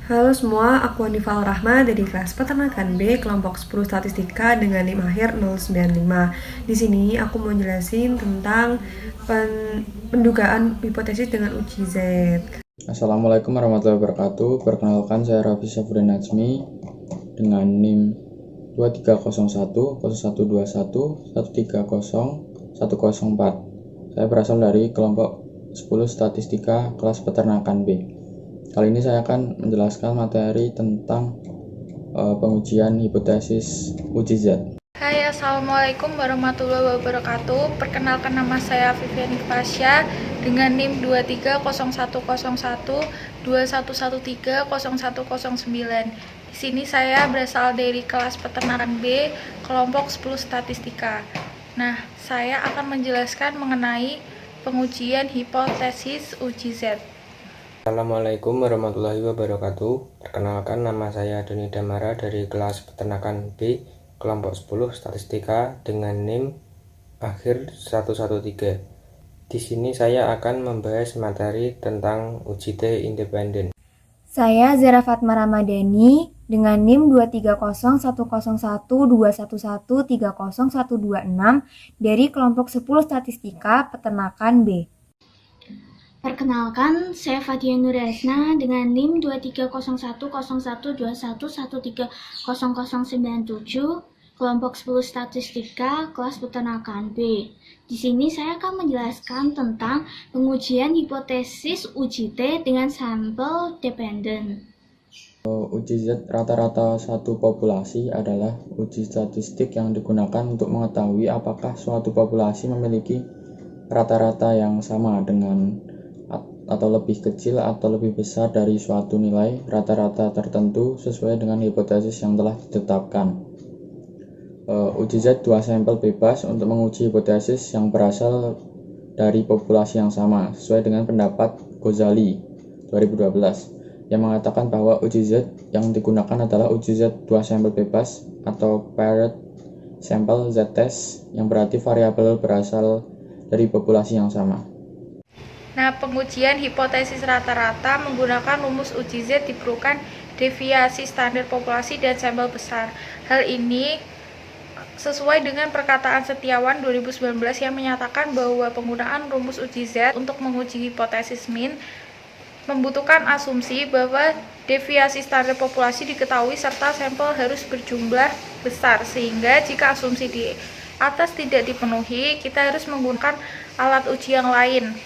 Halo semua, aku Anifal Rahma dari kelas Peternakan B, kelompok 10 Statistika dengan NIM akhir 095. Di sini aku mau jelasin tentang pendugaan hipotesis dengan uji Z. Assalamualaikum warahmatullahi wabarakatuh. Perkenalkan, saya Raffi Syafri Najmi dengan NIM 2301 0121 130 104. Saya berasal dari kelompok 10 Statistika kelas Peternakan B. Kali ini saya akan menjelaskan materi tentang pengujian hipotesis uji Z. Hai, Assalamualaikum warahmatullahi wabarakatuh. Perkenalkan, nama saya Vivian Fasya dengan NIM 230101 2113 0109. Di sini saya berasal dari kelas Peternakan B, kelompok 10 Statistika. Nah, saya akan menjelaskan mengenai pengujian hipotesis uji Z. Assalamualaikum warahmatullahi wabarakatuh. Perkenalkan, nama saya Doni Damara dari kelas Peternakan B, kelompok 10 Statistika dengan NIM akhir 113. Di sini saya akan membahas materi tentang uji T independen. Saya Zara Fatma Ramadhani dengan NIM 230111211301126 dari kelompok 10 Statistika Peternakan B. Perkenalkan, saya Fadia Nuresna dengan NIM 23010121130097, kelompok 10 Statistika, kelas Peternakan B. Di sini saya akan menjelaskan tentang pengujian hipotesis uji T dengan sampel dependen. Uji Z rata-rata satu populasi adalah uji statistik yang digunakan untuk mengetahui apakah suatu populasi memiliki rata-rata yang sama dengan atau lebih kecil atau lebih besar dari suatu nilai rata-rata tertentu sesuai dengan hipotesis yang telah ditetapkan. Uji Z dua sampel bebas untuk menguji hipotesis yang berasal dari populasi yang sama sesuai dengan pendapat Ghazali 2012 yang mengatakan bahwa uji Z yang digunakan adalah uji Z dua sampel bebas atau paired sample Z-test yang berarti variabel berasal dari populasi yang sama. Nah, pengujian hipotesis rata-rata menggunakan rumus uji Z diperlukan deviasi standar populasi dan sampel besar. Hal ini sesuai dengan perkataan Setiawan 2019 yang menyatakan bahwa penggunaan rumus uji Z untuk menguji hipotesis min membutuhkan asumsi bahwa deviasi standar populasi diketahui serta sampel harus berjumlah besar, sehingga jika asumsi di atas tidak dipenuhi, kita harus menggunakan alat uji yang lain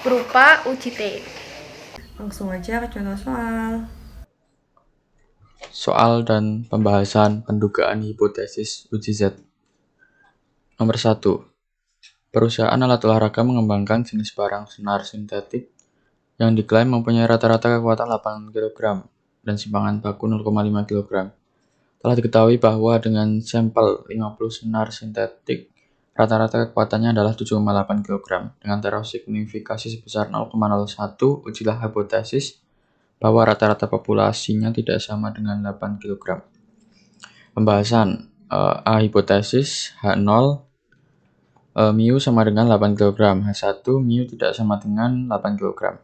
berupa uji T. Langsung aja ke contoh soal. Soal dan pembahasan pendugaan hipotesis uji Z. Nomor 1. Perusahaan alat olahraga mengembangkan jenis barang senar sintetik yang diklaim mempunyai rata-rata kekuatan 8 kg dan simpangan baku 0,5 kg. Telah diketahui bahwa dengan sampel 50 senar sintetik, rata-rata kekuatannya adalah 7,8 kg. Dengan taruh signifikasi sebesar 0,01, ujilah hipotesis bahwa rata-rata populasinya tidak sama dengan 8 kg. Pembahasan A hipotesis H0 mu sama dengan 8 kg, H1 mu tidak sama dengan 8 kg.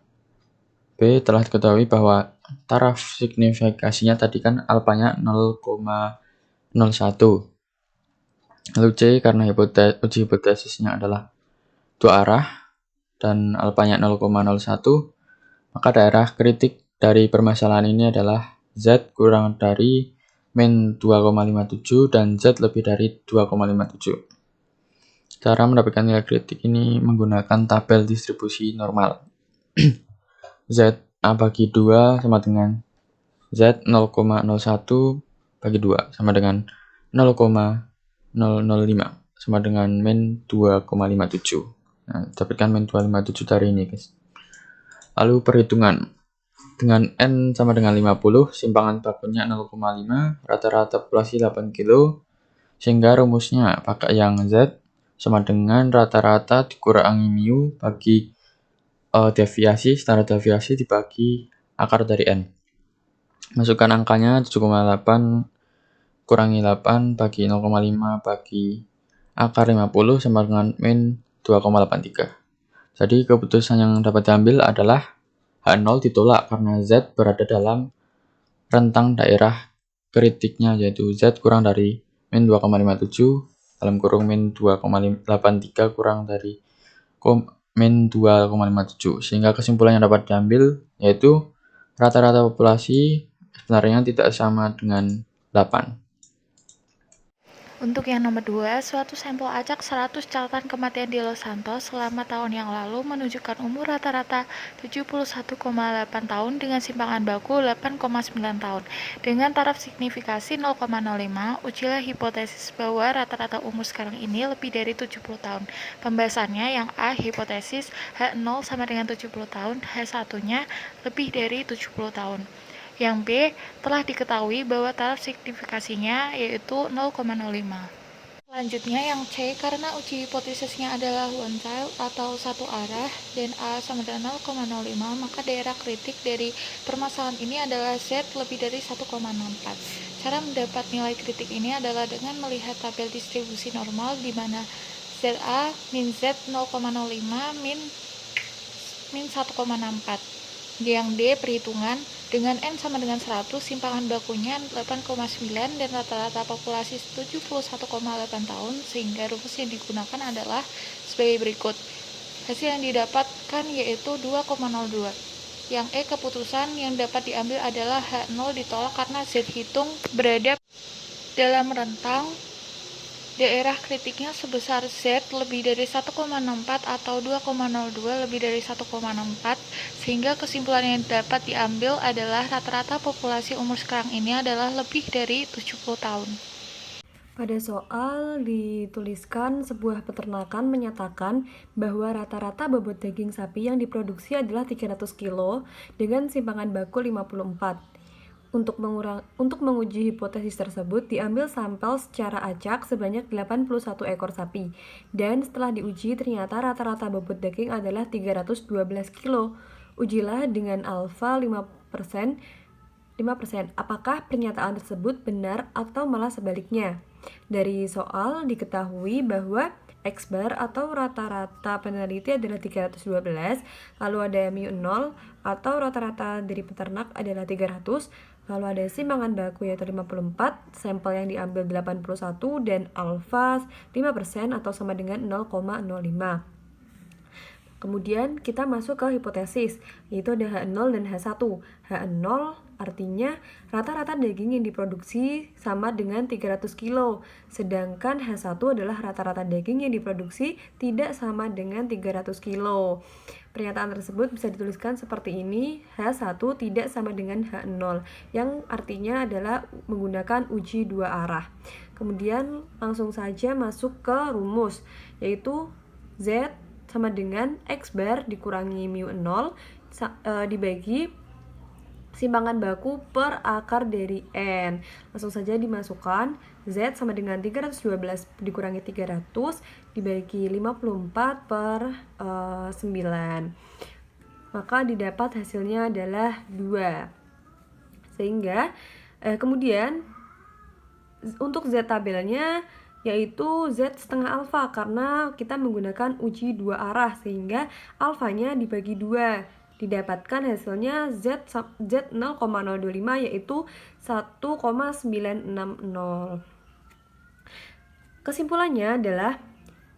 B telah diketahui bahwa taraf signifikasinya tadi kan alfanya 0,01. Lalu C karena uji hipotesisnya adalah dua arah dan alfanya 0,01, maka daerah kritik dari permasalahan ini adalah Z kurang dari min 2,57 dan Z lebih dari 2,57. Cara mendapatkan nilai kritik ini menggunakan tabel distribusi normal. Z A bagi 2 sama dengan Z 0,01 bagi 2 sama dengan 0,005 sama dengan min 2,57. Nah, dapatkan min 2,57 dari ini, guys. Lalu perhitungan. Dengan N sama dengan 50, simpangan bakunya 0,5, rata-rata populasi 8 kg, sehingga rumusnya pakai yang Z sama dengan rata-rata dikurangi mu bagi deviasi, standar deviasi dibagi akar dari N. Masukkan angkanya 7,8 kurangi 8 bagi 0,5 bagi akar 50 sama dengan min 2,83. Jadi keputusan yang dapat diambil adalah H0 ditolak karena Z berada dalam rentang daerah kritiknya, yaitu Z kurang dari min 2,57 dalam kurung min 2,83 kurang dari min 2,57, sehingga kesimpulan yang dapat diambil yaitu rata-rata populasi sebenarnya tidak sama dengan 8. Untuk yang nomor 2, suatu sampel acak 100 catatan kematian di Los Santos selama tahun yang lalu menunjukkan umur rata-rata 71,8 tahun dengan simpangan baku 8,9 tahun. Dengan taraf signifikasi 0,05, ujilah hipotesis bahwa rata-rata umur sekarang ini lebih dari 70 tahun. Pembahasannya yang A, hipotesis H0 sama dengan 70 tahun, H1-nya lebih dari 70 tahun. Yang B, telah diketahui bahwa taraf signifikasinya yaitu 0,05. Selanjutnya yang C, karena uji hipotesisnya adalah one child atau satu arah dan A sama dengan 0,05, maka daerah kritik dari permasalahan ini adalah Z lebih dari 1,64. Cara mendapat nilai kritik ini adalah dengan melihat tabel distribusi normal di mana ZA min Z 0,05 min 1,64. Yang D, perhitungan dengan N sama dengan 100, simpangan bakunya 8,9 dan rata-rata populasi 71,8 tahun, sehingga rumus yang digunakan adalah sebagai berikut. Hasil yang didapatkan yaitu 2,02. Yang E, keputusan yang dapat diambil adalah H0 ditolak karena Z hitung berada dalam rentang daerah kritiknya sebesar Z lebih dari 1,64 atau 2,02 lebih dari 1,64, sehingga kesimpulan yang dapat diambil adalah rata-rata populasi umur sekarang ini adalah lebih dari 70 tahun. Pada soal dituliskan sebuah peternakan menyatakan bahwa rata-rata bobot daging sapi yang diproduksi adalah 300 kg dengan simpangan baku 54. Untuk menguji hipotesis tersebut, diambil sampel secara acak sebanyak 81 ekor sapi, dan setelah diuji ternyata rata-rata bobot daging adalah 312 kg. Ujilah dengan alfa 5%. Apakah pernyataan tersebut benar atau malah sebaliknya? Dari soal diketahui bahwa X bar atau rata-rata peneliti adalah 312, lalu ada mu0 atau rata-rata dari peternak adalah 300, lalu ada simpangan baku yaitu 54, sampel yang diambil 81, dan alfa 5% atau sama dengan 0,05. Kemudian kita masuk ke hipotesis, yaitu ada H0 dan H1. H0 artinya rata-rata daging yang diproduksi sama dengan 300 kg, sedangkan H1 adalah rata-rata daging yang diproduksi tidak sama dengan 300 kg. Pernyataan tersebut bisa dituliskan seperti ini, H1 tidak sama dengan H0, yang artinya adalah menggunakan uji dua arah. Kemudian langsung saja masuk ke rumus, yaitu Z sama dengan X bar dikurangi mu0 dibagi simpangan baku per akar dari N. Langsung saja dimasukkan, Z sama dengan 312 dikurangi 300 dibagi 54 per 9. Maka didapat hasilnya adalah 2. Sehingga kemudian untuk Z tabelnya yaitu Z setengah alfa karena kita menggunakan uji dua arah, sehingga alfanya dibagi 2, didapatkan hasilnya Z 0,025 yaitu 1,960. Kesimpulannya adalah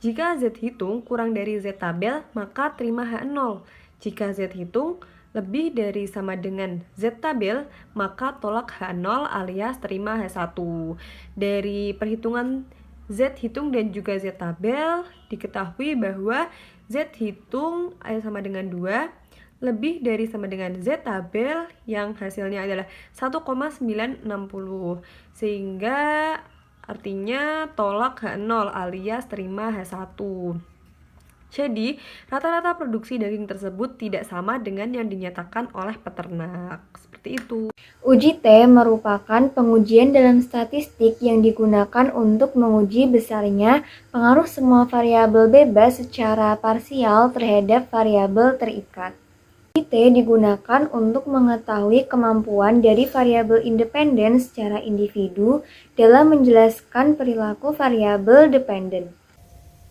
jika Z hitung kurang dari Z tabel maka terima H0. Jika Z hitung lebih dari sama dengan Z tabel maka tolak H0 alias terima H1. Dari perhitungan Z hitung dan juga Z tabel diketahui bahwa Z hitung sama dengan 2 lebih dari sama dengan Z tabel yang hasilnya adalah 1,960, sehingga artinya tolak H0 alias terima H1. Jadi, rata-rata produksi daging tersebut tidak sama dengan yang dinyatakan oleh peternak. Seperti itu. Uji T merupakan pengujian dalam statistik yang digunakan untuk menguji besarnya pengaruh semua variabel bebas secara parsial terhadap variabel terikat. Uji T digunakan untuk mengetahui kemampuan dari variabel independen secara individu dalam menjelaskan perilaku variabel dependen.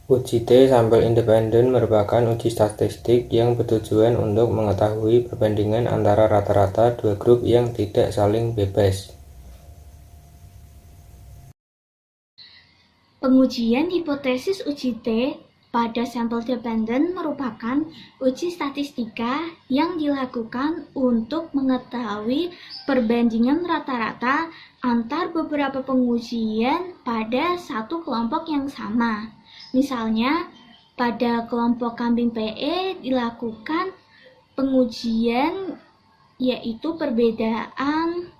Uji T sampel independen merupakan uji statistik yang bertujuan untuk mengetahui perbandingan antara rata-rata dua grup yang tidak saling bebas. Pengujian hipotesis uji T pada sampel dependen merupakan uji statistika yang dilakukan untuk mengetahui perbandingan rata-rata antar beberapa pengujian pada satu kelompok yang sama. Misalnya, pada kelompok kambing PE dilakukan pengujian yaitu perbedaan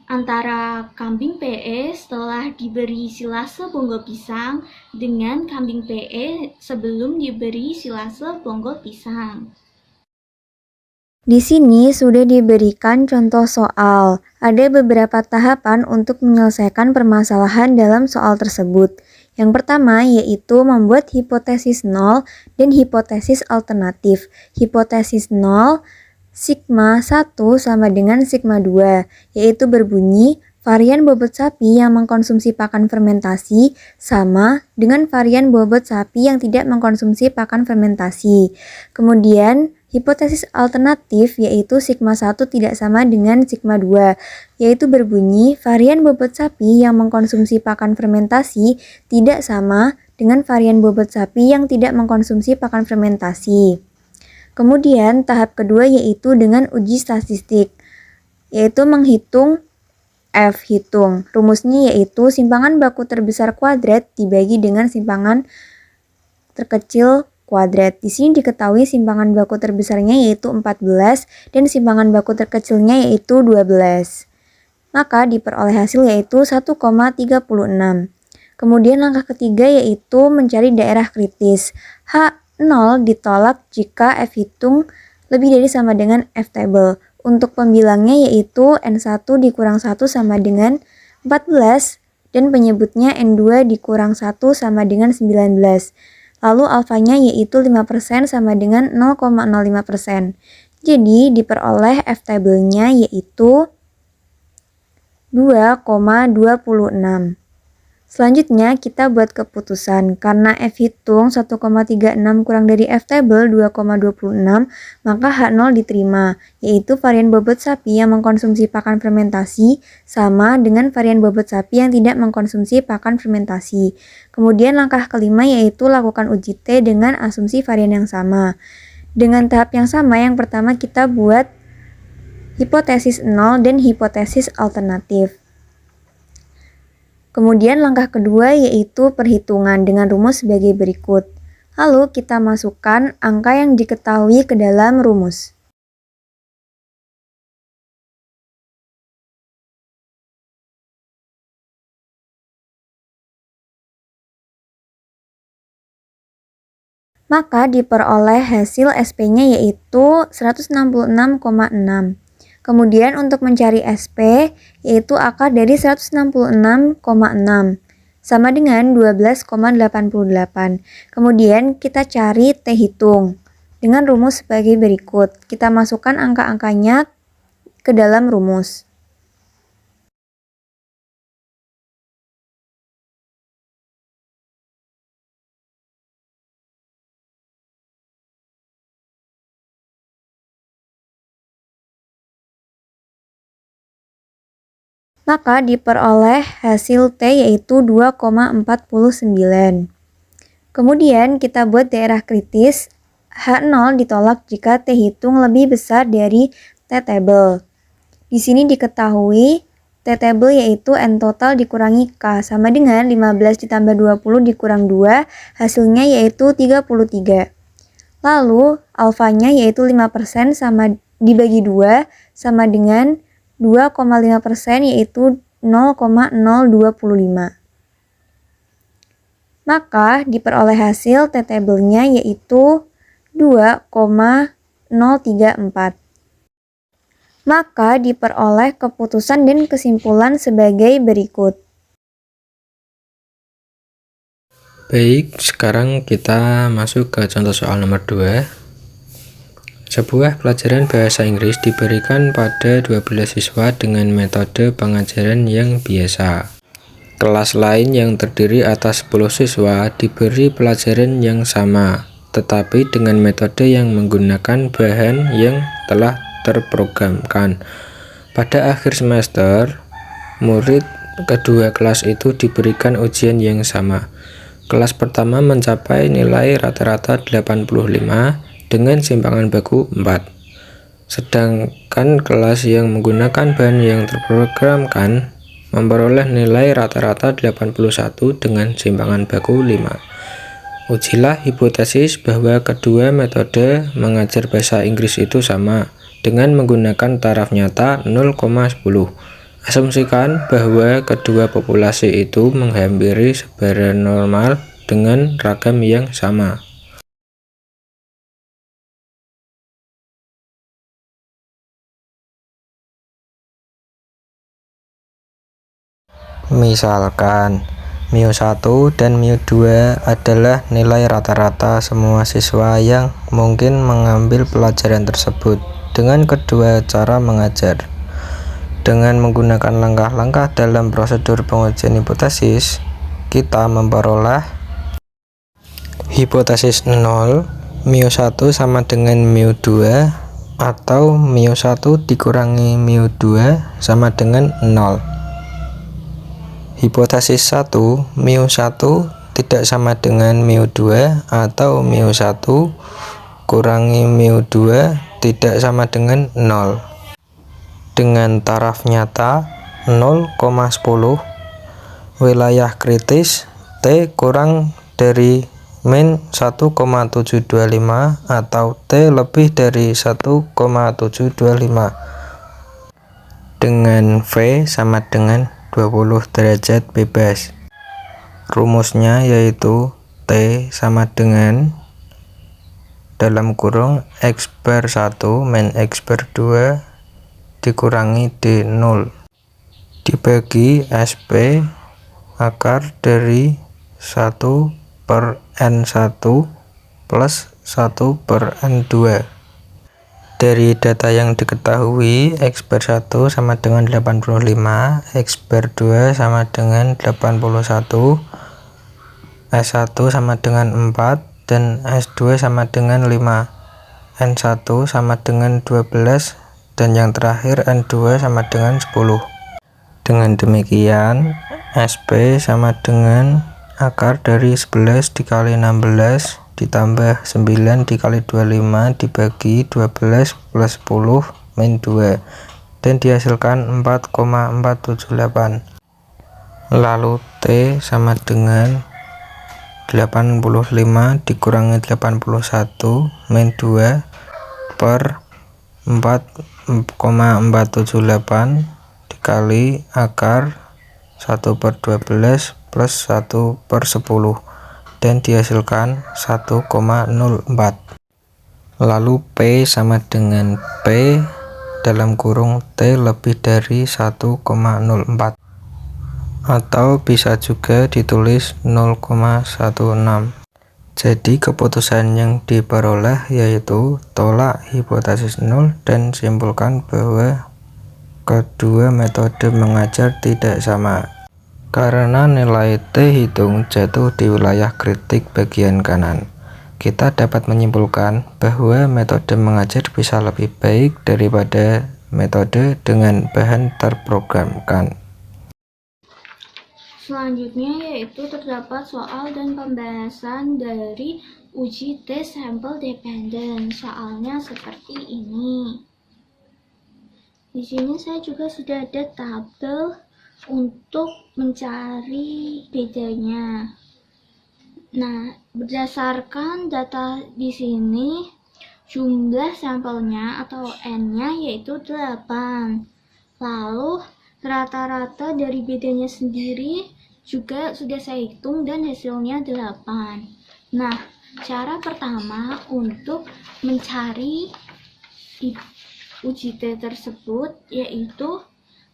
antara kambing PE setelah diberi silase bonggol pisang dengan kambing PE sebelum diberi silase bonggol pisang. Di sini sudah diberikan contoh soal. Ada beberapa tahapan untuk menyelesaikan permasalahan dalam soal tersebut. Yang pertama yaitu membuat hipotesis 0 dan hipotesis alternatif. Hipotesis 0, sigma 1 sama dengan sigma 2, yaitu berbunyi varian bobot sapi yang mengkonsumsi pakan fermentasi sama dengan varian bobot sapi yang tidak mengkonsumsi pakan fermentasi. Kemudian hipotesis alternatif yaitu sigma 1 tidak sama dengan sigma 2, yaitu berbunyi varian bobot sapi yang mengkonsumsi pakan fermentasi tidak sama dengan varian bobot sapi yang tidak mengkonsumsi pakan fermentasi. Kemudian tahap kedua yaitu dengan uji statistik, yaitu menghitung F hitung. Rumusnya yaitu simpangan baku terbesar kuadrat dibagi dengan simpangan terkecil kuadrat. Di sini diketahui simpangan baku terbesarnya yaitu 14 dan simpangan baku terkecilnya yaitu 12. Maka diperoleh hasil yaitu 1,36. Kemudian langkah ketiga yaitu mencari daerah kritis. H0 ditolak jika F hitung lebih dari sama dengan F table. Untuk pembilangnya yaitu N1 dikurang 1 sama dengan 14 dan penyebutnya N2 dikurang 1 sama dengan 19. Lalu alfanya yaitu 5% sama dengan 0,05%. Jadi diperoleh F table-nya yaitu 2,26. Selanjutnya kita buat keputusan. Karena F hitung 1,36 kurang dari F table 2,26, maka H0 diterima, yaitu varian bobot sapi yang mengkonsumsi pakan fermentasi sama dengan varian bobot sapi yang tidak mengkonsumsi pakan fermentasi. Kemudian langkah kelima yaitu lakukan uji T dengan asumsi varian yang sama. Dengan tahap yang sama, yang pertama kita buat hipotesis 0 dan hipotesis alternatif. Kemudian langkah kedua yaitu perhitungan dengan rumus sebagai berikut. Lalu kita masukkan angka yang diketahui ke dalam rumus. Maka diperoleh hasil SP-nya yaitu 166,6. Kemudian untuk mencari SP, yaitu akar dari 166,6, sama dengan 12,88. Kemudian kita cari T hitung, dengan rumus sebagai berikut. Kita masukkan angka-angkanya ke dalam rumus. Maka diperoleh hasil T yaitu 2,49. Kemudian kita buat daerah kritis. H0 ditolak jika T hitung lebih besar dari T table. Di sini diketahui T table yaitu N total dikurangi K sama dengan 15 ditambah 20 dikurang 2, hasilnya yaitu 33. Lalu alfanya yaitu 5% sama dibagi 2 sama dengan 2,5% yaitu 0,025. Maka diperoleh hasil T table-nya yaitu 2,034. Maka diperoleh keputusan dan kesimpulan sebagai berikut. Baik, sekarang kita masuk ke contoh soal nomor 2. Sebuah pelajaran bahasa Inggris diberikan pada 12 siswa dengan metode pengajaran yang biasa. Kelas lain yang terdiri atas 10 siswa diberi pelajaran yang sama, tetapi dengan metode yang menggunakan bahan yang telah terprogramkan. Pada akhir semester, murid kedua kelas itu diberikan ujian yang sama. Kelas pertama mencapai nilai rata-rata 85 dengan simpangan baku 4. Sedangkan kelas yang menggunakan bahan yang terprogramkan memperoleh nilai rata-rata 81 dengan simpangan baku 5. Ujilah hipotesis bahwa kedua metode mengajar bahasa Inggris itu sama dengan menggunakan taraf nyata 0,10. Asumsikan bahwa kedua populasi itu menghampiri sebaran normal dengan ragam yang sama. Misalkan mu1 dan mu2 adalah nilai rata-rata semua siswa yang mungkin mengambil pelajaran tersebut dengan kedua cara mengajar. Dengan menggunakan langkah-langkah dalam prosedur pengujian hipotesis, kita memperoleh hipotesis 0, mu1 sama dengan mu2, atau mu1 dikurangi mu2 sama dengan 0. Hipotesis 1, mu1 tidak sama dengan mu2 atau mu1 kurangi mu2 tidak sama dengan 0. Dengan taraf nyata 0,10, wilayah kritis T kurang dari min 1,725 atau T lebih dari 1,725 dengan V sama dengan 20 derajat bebas. Rumusnya yaitu T sama dengan dalam kurung X per 1 min X per 2 dikurangi D0 dibagi SP akar dari 1 per N1 plus 1 per N2. Dari data yang diketahui, X per 1 sama dengan 85, X per 2 sama dengan 81, S1 sama dengan 4, dan S2 sama dengan 5, N1 sama dengan 12, dan yang terakhir N2 sama dengan 10. Dengan demikian, SP sama dengan akar dari 11 dikali 16 ditambah 9 dikali 25 dibagi 12 plus 10 min 2 dan dihasilkan 4,478. Lalu T sama dengan 85 dikurangi 81 min 2 per 4,478 dikali akar 1 per 12 plus 1 per 10 dan dihasilkan 1,04. Lalu P sama dengan P dalam kurung T lebih dari 1,04 atau bisa juga ditulis 0,16. Jadi keputusan yang diperoleh yaitu tolak hipotesis 0 dan simpulkan bahwa kedua metode mengajar tidak sama. Karena nilai T hitung jatuh di wilayah kritik bagian kanan, kita dapat menyimpulkan bahwa metode mengajar bisa lebih baik daripada metode dengan bahan terprogramkan. Selanjutnya yaitu terdapat soal dan pembahasan dari uji tes sampel dependent. Soalnya seperti ini. Di sini saya juga sudah ada tabel untuk mencari bedanya. Nah, berdasarkan data di sini, jumlah sampelnya atau N-nya yaitu 8. Lalu, rata-rata dari bedanya sendiri juga sudah saya hitung dan hasilnya 8. Nah, cara pertama untuk mencari uji T tersebut yaitu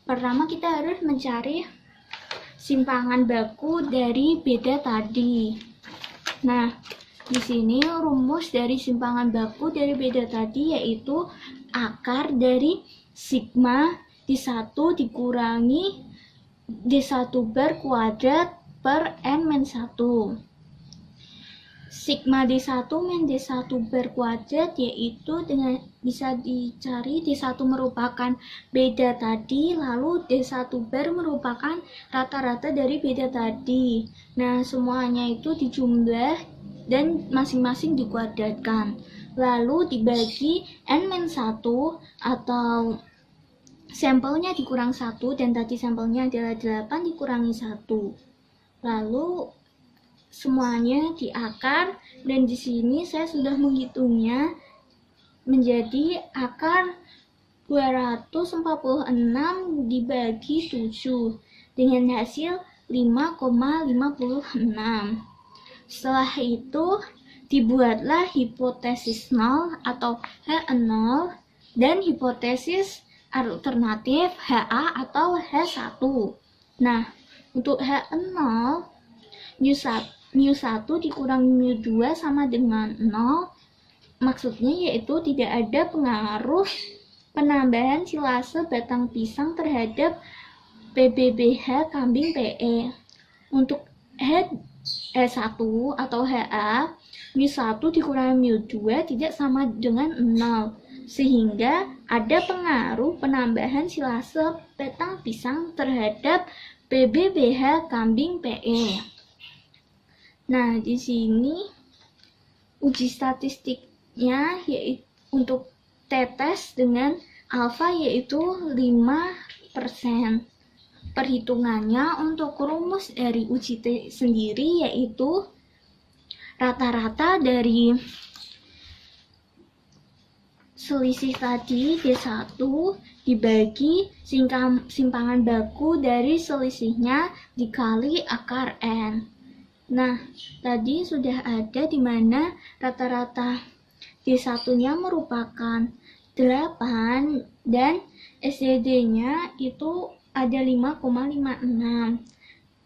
pertama kita harus mencari simpangan baku dari beda tadi. Nah, di sini rumus dari simpangan baku dari beda tadi yaitu akar dari sigma di 1 dikurangi D1 bar kuadrat per N-1. Sigma D1 min D1 bar kuadrat yaitu dengan bisa dicari D1 merupakan beda tadi, lalu D1 bar merupakan rata-rata dari beda tadi. Nah, semuanya itu dijumlah dan masing-masing dikuadratkan. Lalu dibagi N-1 atau sampelnya dikurang 1 dan tadi sampelnya adalah 8 dikurangi 1. Lalu semuanya diakar dan di sini saya sudah menghitungnya menjadi akar 246 dibagi 7 dengan hasil 5,56. Setelah itu dibuatlah hipotesis 0 atau H0 dan hipotesis alternatif HA atau H1. Nah, untuk H0 μ1 dikurangi μ2 sama dengan 0. Maksudnya yaitu tidak ada pengaruh penambahan silase batang pisang terhadap PBBH kambing PE. Untuk H1 atau HA, μ1 dikurangi μ2 tidak sama dengan 0. Sehingga ada pengaruh penambahan silase batang pisang terhadap PBBH kambing PE. Nah, di sini uji statistiknya yaitu untuk tetes dengan alfa yaitu 5%. Perhitungannya untuk rumus dari uji T sendiri yaitu rata-rata dari selisih tadi D1 dibagi simpangan baku dari selisihnya dikali akar N. Nah, tadi sudah ada di mana rata-rata D1-nya merupakan 8 dan SDD-nya itu ada 5,56.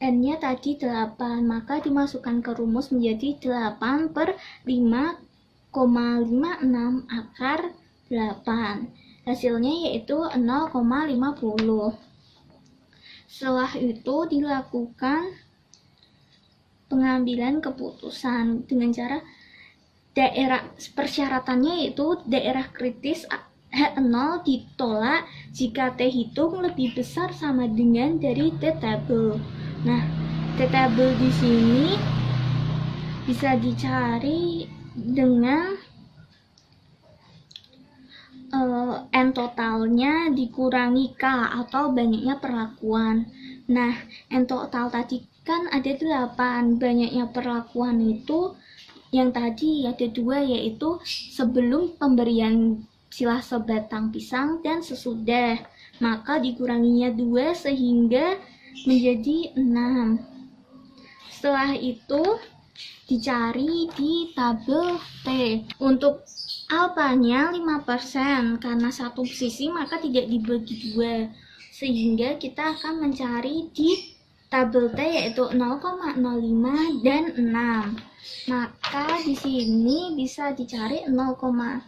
N-nya tadi 8, maka dimasukkan ke rumus menjadi 8 per 5,56 akar 8. Hasilnya yaitu 0,50. Setelah itu dilakukan pengambilan keputusan dengan cara daerah persyaratannya yaitu daerah kritis H0 ditolak jika T hitung lebih besar sama dengan dari T tabel. Nah, T tabel di sini bisa dicari dengan N totalnya dikurangi K atau banyaknya perlakuan. Nah, N total tadi kan ada 8, banyaknya perlakuan itu yang tadi ada 2 yaitu sebelum pemberian silase batang pisang dan sesudah, maka dikuranginya 2 sehingga menjadi 6. Setelah itu dicari di tabel T. Untuk alfanya 5% karena satu sisi maka tidak dibagi 2, sehingga kita akan mencari di tabel T yaitu 0,05 dan 6. Maka di sini bisa dicari 0,05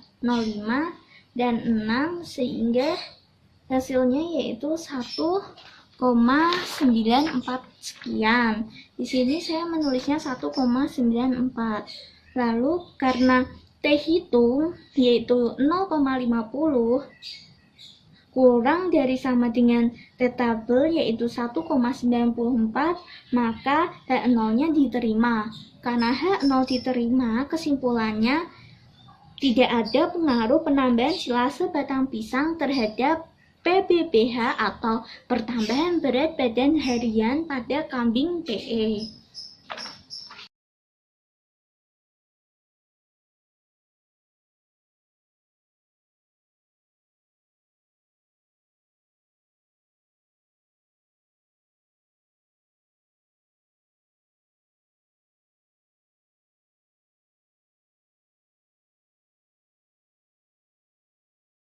dan 6 sehingga hasilnya yaitu 1,94 sekian. Di sini saya menulisnya 1,94. Lalu karena T hitung yaitu 0,50 kurang dari sama dengan T tabel yaitu 1,94, maka H0-nya diterima. Karena H0 diterima, kesimpulannya tidak ada pengaruh penambahan silase batang pisang terhadap PBBH atau pertambahan berat badan harian pada kambing PE.